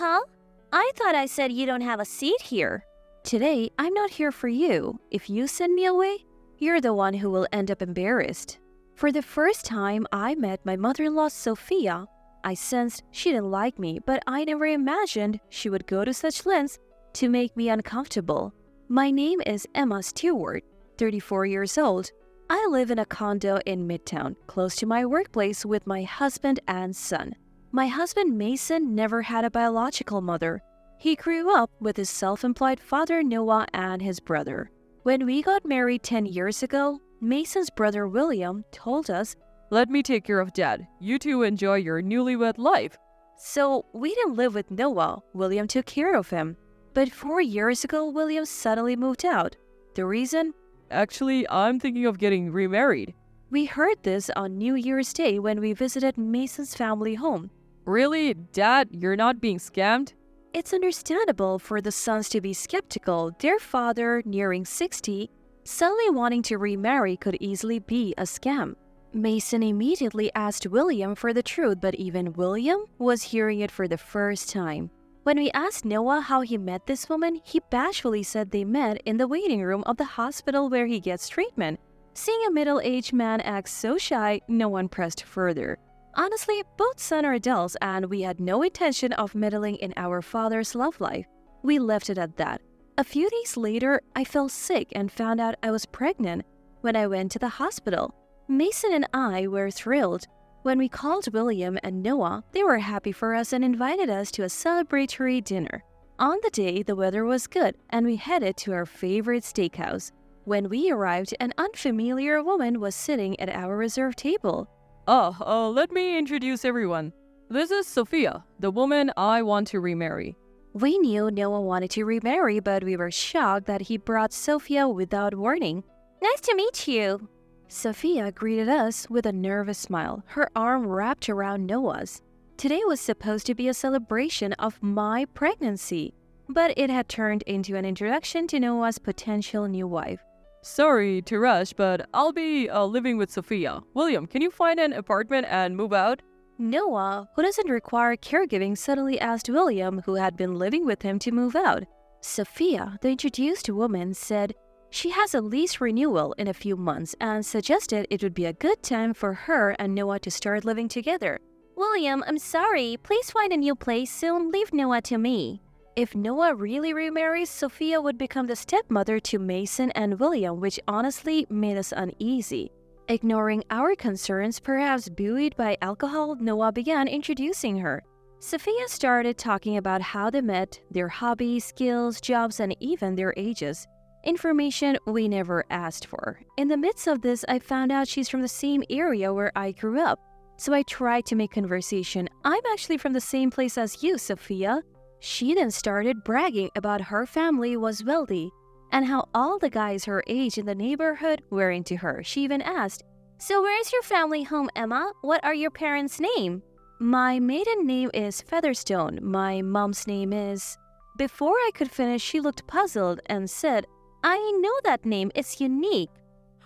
Huh? I thought I said you don't have a seat here. Today, I'm not here for you. If you send me away, you're the one who will end up embarrassed. For the first time I met my mother-in-law, Sophia, I sensed she didn't like me, but I never imagined she would go to such lengths to make me uncomfortable. My name is Emma Stewart, 34 years old. I live in a condo in Midtown, close to my workplace with my husband and son. My husband Mason never had a biological mother. He grew up with his self-employed father Noah and his brother. When we got married 10 years ago, Mason's brother William told us, "Let me take care of Dad. You two enjoy your newlywed life." So we didn't live with Noah. William took care of him. But 4 years ago, William suddenly moved out. The reason? Actually, I'm thinking of getting remarried. We heard this on New Year's Day when we visited Mason's family home. Really? Dad, you're not being scammed? It's understandable for the sons to be skeptical. Their father, nearing 60, suddenly wanting to remarry could easily be a scam. Mason immediately asked William for the truth, but even William was hearing it for the first time. When we asked Noah how he met this woman, he bashfully said they met in the waiting room of the hospital where he gets treatment. Seeing a middle-aged man act so shy, no one pressed further. Honestly, both sons are adults and we had no intention of meddling in our father's love life. We left it at that. A few days later, I fell sick and found out I was pregnant. When I went to the hospital, Mason and I were thrilled. When we called William and Noah, they were happy for us and invited us to a celebratory dinner. On the day, the weather was good and we headed to our favorite steakhouse. When we arrived, an unfamiliar woman was sitting at our reserved table. Let me introduce everyone. This is Sophia, the woman I want to remarry. We knew Noah wanted to remarry, but we were shocked that he brought Sophia without warning. Nice to meet you. Sophia greeted us with a nervous smile, her arm wrapped around Noah's. Today was supposed to be a celebration of my pregnancy, but it had turned into an introduction to Noah's potential new wife. Sorry to rush, but I'll be living with Sophia. William, can you find an apartment and move out? Noah, who doesn't require caregiving, suddenly asked William, who had been living with him, to move out. Sophia, the introduced woman, said she has a lease renewal in a few months and suggested it would be a good time for her and Noah to start living together. William, I'm sorry. Please find a new place soon. Leave Noah to me. If Noah really remarries, Sophia would become the stepmother to Mason and William, which honestly made us uneasy. Ignoring our concerns, perhaps buoyed by alcohol, Noah began introducing her. Sophia started talking about how they met, their hobbies, skills, jobs, and even their ages. Information we never asked for. In the midst of this, I found out she's from the same area where I grew up. So I tried to make conversation. I'm actually from the same place as you, Sophia. She then started bragging about her family was wealthy and how all the guys her age in the neighborhood were into her. She even asked, "So where's your family home, Emma? What are your parents' name?" "My maiden name is Featherstone. My mom's name is..." Before I could finish, she looked puzzled and said, "I know that name. It's unique.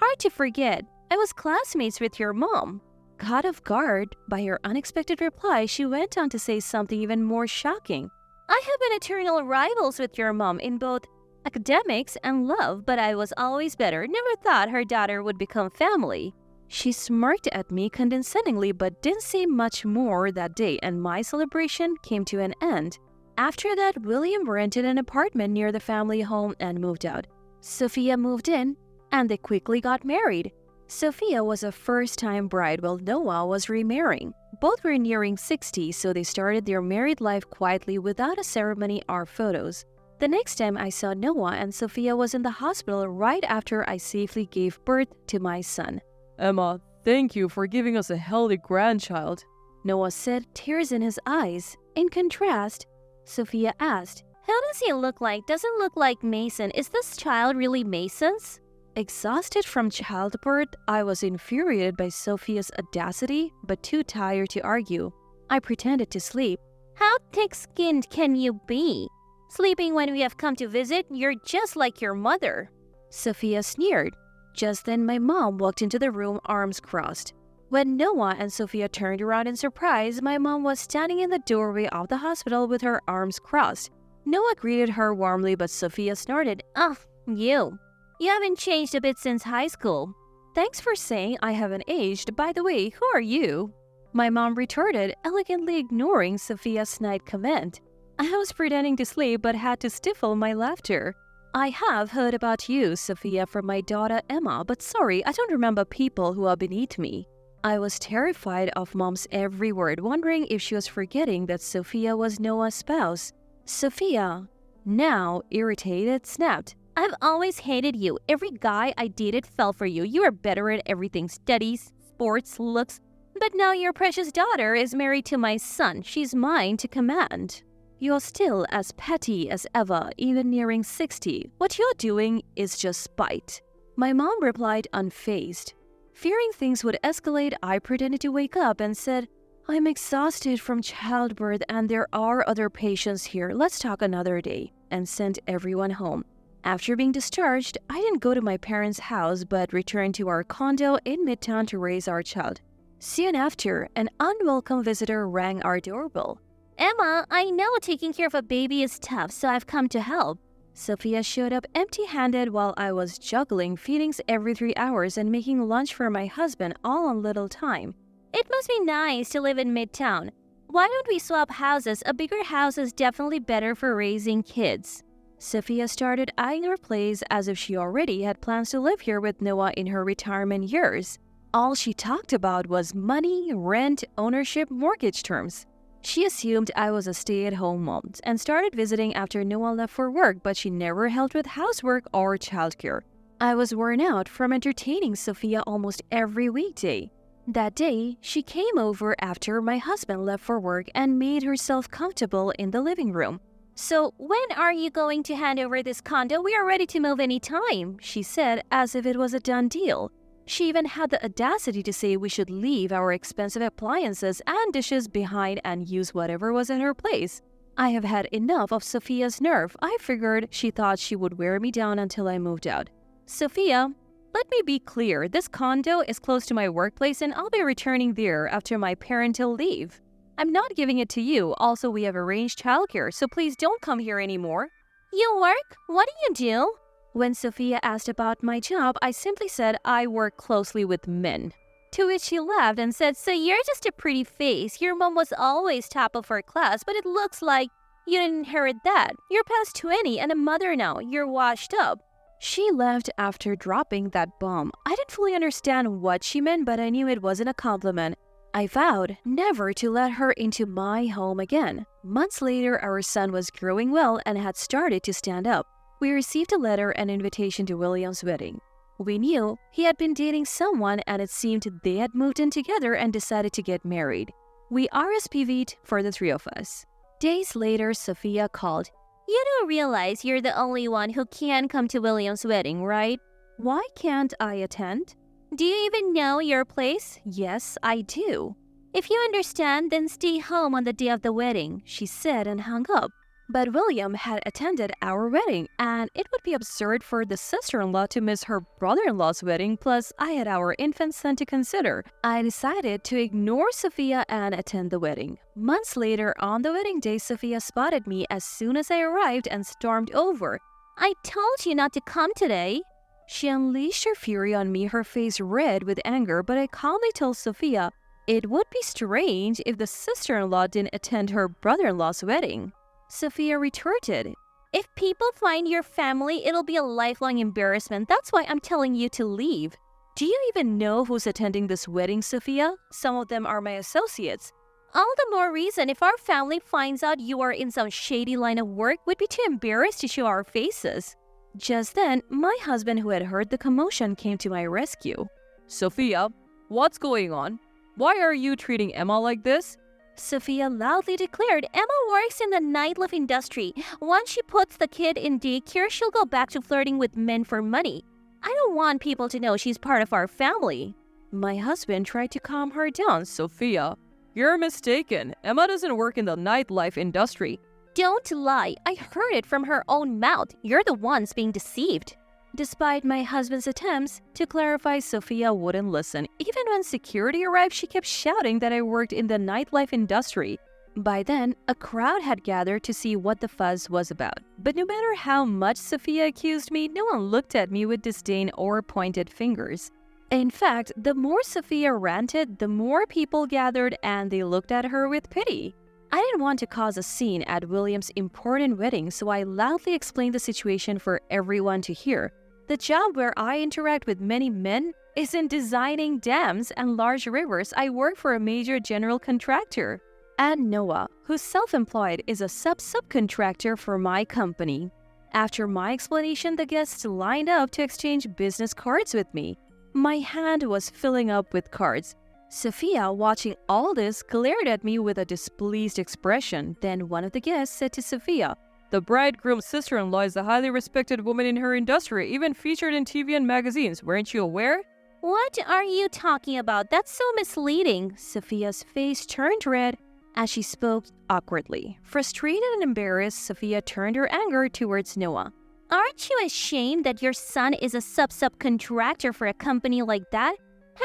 Hard to forget. I was classmates with your mom." Caught off guard by her unexpected reply, she went on to say something even more shocking. "I have been eternal rivals with your mom in both academics and love, but I was always better. Never thought her daughter would become family." She smirked at me condescendingly but didn't say much more that day, and my celebration came to an end. After that, William rented an apartment near the family home and moved out. Sophia moved in, and they quickly got married. Sophia was a first-time bride while Noah was remarrying. Both were nearing 60, so they started their married life quietly without a ceremony or photos. The next time I saw Noah and Sophia was in the hospital right after I safely gave birth to my son. Emma, thank you for giving us a healthy grandchild. Noah said, tears in his eyes. In contrast, Sophia asked, "How does he look like? Doesn't look like Mason. Is this child really Mason's?" Exhausted from childbirth, I was infuriated by Sophia's audacity, but too tired to argue. I pretended to sleep. "How thick-skinned can you be? Sleeping when we have come to visit, you're just like your mother." Sophia sneered. Just then, my mom walked into the room, arms crossed. When Noah and Sophia turned around in surprise, my mom was standing in the doorway of the hospital with her arms crossed. Noah greeted her warmly, but Sophia snorted, "Ugh, you. You haven't changed a bit since high school." "Thanks for saying I haven't aged. By the way, who are you?" My mom retorted, elegantly ignoring Sophia's snide comment. I was pretending to sleep but had to stifle my laughter. "I have heard about you, Sophia, from my daughter Emma, but sorry, I don't remember people who are beneath me." I was terrified of Mom's every word, wondering if she was forgetting that Sophia was Noah's spouse. Sophia, now irritated, snapped, "I've always hated you. Every guy I dated fell for you. You are better at everything: studies, sports, looks. But now your precious daughter is married to my son. She's mine to command." "You're still as petty as ever, even nearing 60. What you're doing is just spite." My mom replied unfazed. Fearing things would escalate, I pretended to wake up and said, "I'm exhausted from childbirth and there are other patients here. Let's talk another day," and sent everyone home. After being discharged, I didn't go to my parents' house but returned to our condo in Midtown to raise our child. Soon after, an unwelcome visitor rang our doorbell. "Emma, I know taking care of a baby is tough, so I've come to help." Sophia showed up empty-handed while I was juggling feedings every 3 hours and making lunch for my husband all on little time. "It must be nice to live in Midtown. Why don't we swap houses? A bigger house is definitely better for raising kids." Sophia started eyeing our place as if she already had plans to live here with Noah in her retirement years. All she talked about was money, rent, ownership, mortgage terms. She assumed I was a stay-at-home mom and started visiting after Noah left for work, but she never helped with housework or childcare. I was worn out from entertaining Sophia almost every weekday. That day, she came over after my husband left for work and made herself comfortable in the living room. "So when are you going to hand over this condo? We are ready to move anytime," she said, as if it was a done deal. She even had the audacity to say we should leave our expensive appliances and dishes behind and use whatever was in her place. I have had enough of Sophia's nerve. I figured she thought she would wear me down until I moved out. "Sophia, let me be clear. This condo is close to my workplace and I'll be returning there after my parental leave. I'm not giving it to you. Also, we have arranged childcare, so please don't come here anymore." "You work? What do you do?" When Sophia asked about my job, I simply said I work closely with men. To which she laughed and said, "So you're just a pretty face. Your mom was always top of her class, but it looks like you didn't inherit that. You're past 20 and a mother now. You're washed up." She left after dropping that bomb. I didn't fully understand what she meant, but I knew it wasn't a compliment. I vowed never to let her into my home again. Months later, our son was growing well and had started to stand up. We received a letter and invitation to William's wedding. We knew he had been dating someone and it seemed they had moved in together and decided to get married. We RSVP'd for the 3 of us. Days later, Sophia called. "You do realize you're the only one who can come to William's wedding, right?" "Why can't I attend?" "Do you even know your place?" "Yes, I do." "If you understand, then stay home on the day of the wedding," she said and hung up. But William had attended our wedding, and it would be absurd for the sister-in-law to miss her brother-in-law's wedding, plus I had our infant son to consider. I decided to ignore Sophia and attend the wedding. Months later, on the wedding day, Sophia spotted me as soon as I arrived and stormed over. "I told you not to come today." She unleashed her fury on me, her face red with anger, but I calmly told Sophia it would be strange if the sister-in-law didn't attend her brother-in-law's wedding. Sophia retorted, "If people find your family, it'll be a lifelong embarrassment. That's why I'm telling you to leave." "Do you even know who's attending this wedding, Sophia? Some of them are my associates." "All the more reason. If our family finds out you are in some shady line of work, we'd be too embarrassed to show our faces." Just then, my husband, who had heard the commotion, came to my rescue. "Sophia, what's going on? Why are you treating Emma like this?" Sophia loudly declared, "Emma works in the nightlife industry. Once she puts the kid in daycare, she'll go back to flirting with men for money. I don't want people to know she's part of our family." My husband tried to calm her down. "Sophia, you're mistaken. Emma doesn't work in the nightlife industry." "Don't lie. I heard it from her own mouth. You're the ones being deceived." Despite my husband's attempts to clarify, Sophia wouldn't listen. Even when security arrived, she kept shouting that I worked in the nightlife industry. By then, a crowd had gathered to see what the fuss was about. But no matter how much Sophia accused me, no one looked at me with disdain or pointed fingers. In fact, the more Sophia ranted, the more people gathered and they looked at her with pity. I didn't want to cause a scene at William's important wedding, so I loudly explained the situation for everyone to hear. The job where I interact with many men is in designing dams and large rivers. I work for a major general contractor. And Noah, who's self-employed, is a subcontractor for my company. After my explanation, the guests lined up to exchange business cards with me. My hand was filling up with cards. Sophia, watching all this, glared at me with a displeased expression. Then one of the guests said to Sophia, "The bridegroom's sister-in-law is a highly respected woman in her industry, even featured in TV and magazines. Weren't you aware?" "What are you talking about? That's so misleading." Sophia's face turned red as she spoke awkwardly. Frustrated and embarrassed, Sophia turned her anger towards Noah. "Aren't you ashamed that your son is a subcontractor for a company like that?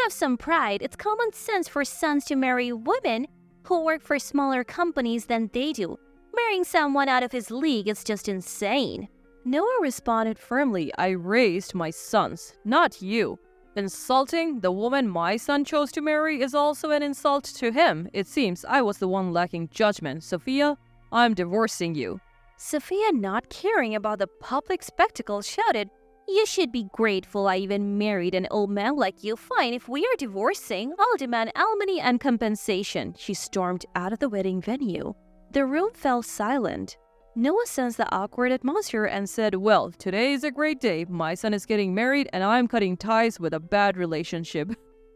Have some pride. It's common sense for sons to marry women who work for smaller companies than they do. Marrying someone out of his league is just insane." Noah responded firmly, "I raised my sons, not you. Insulting the woman my son chose to marry is also an insult to him. It seems I was the one lacking judgment. Sophia, I'm divorcing you." Sophia, not caring about the public spectacle, shouted, "You should be grateful I even married an old man like you. Fine, if we are divorcing, I'll demand alimony and compensation." She stormed out of the wedding venue. The room fell silent. Noah sensed the awkward atmosphere and said, "Well, today is a great day. My son is getting married and I'm cutting ties with a bad relationship."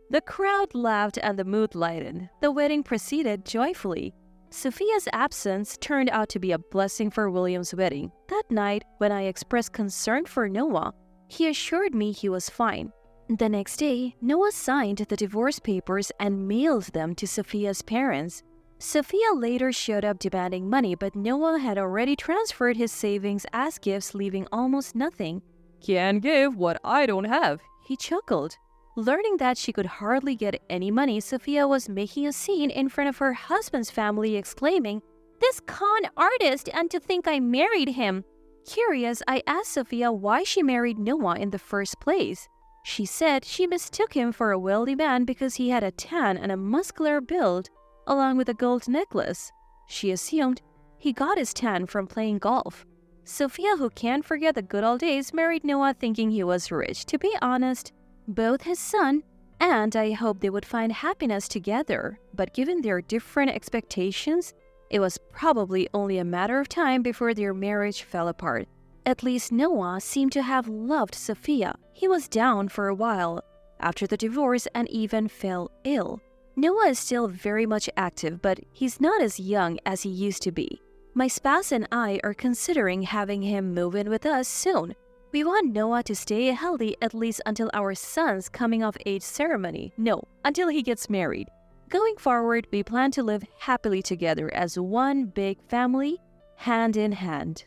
The crowd laughed and the mood lightened. The wedding proceeded joyfully. Sophia's absence turned out to be a blessing for William's wedding. That night, when I expressed concern for Noah, he assured me he was fine. The next day, Noah signed the divorce papers and mailed them to Sophia's parents. Sophia later showed up demanding money, but Noah had already transferred his savings as gifts, leaving almost nothing. "Can't give what I don't have." He chuckled. Learning that she could hardly get any money, Sophia was making a scene in front of her husband's family, exclaiming, "This con artist, and to think I married him!" Curious, I asked Sophia why she married Noah in the first place. She said she mistook him for a wealthy man because he had a tan and a muscular build, along with a gold necklace. She assumed he got his tan from playing golf. Sophia, who can't forget the good old days, married Noah thinking he was rich. To be honest, both his son and I hoped they would find happiness together, but given their different expectations, it was probably only a matter of time before their marriage fell apart. At least Noah seemed to have loved Sophia. He was down for a while after the divorce and even fell ill. Noah is still very much active, but he's not as young as he used to be. My spouse and I are considering having him move in with us soon. We want Noah to stay healthy at least until our son's coming of age ceremony. No, until he gets married. Going forward, we plan to live happily together as one big family, hand in hand.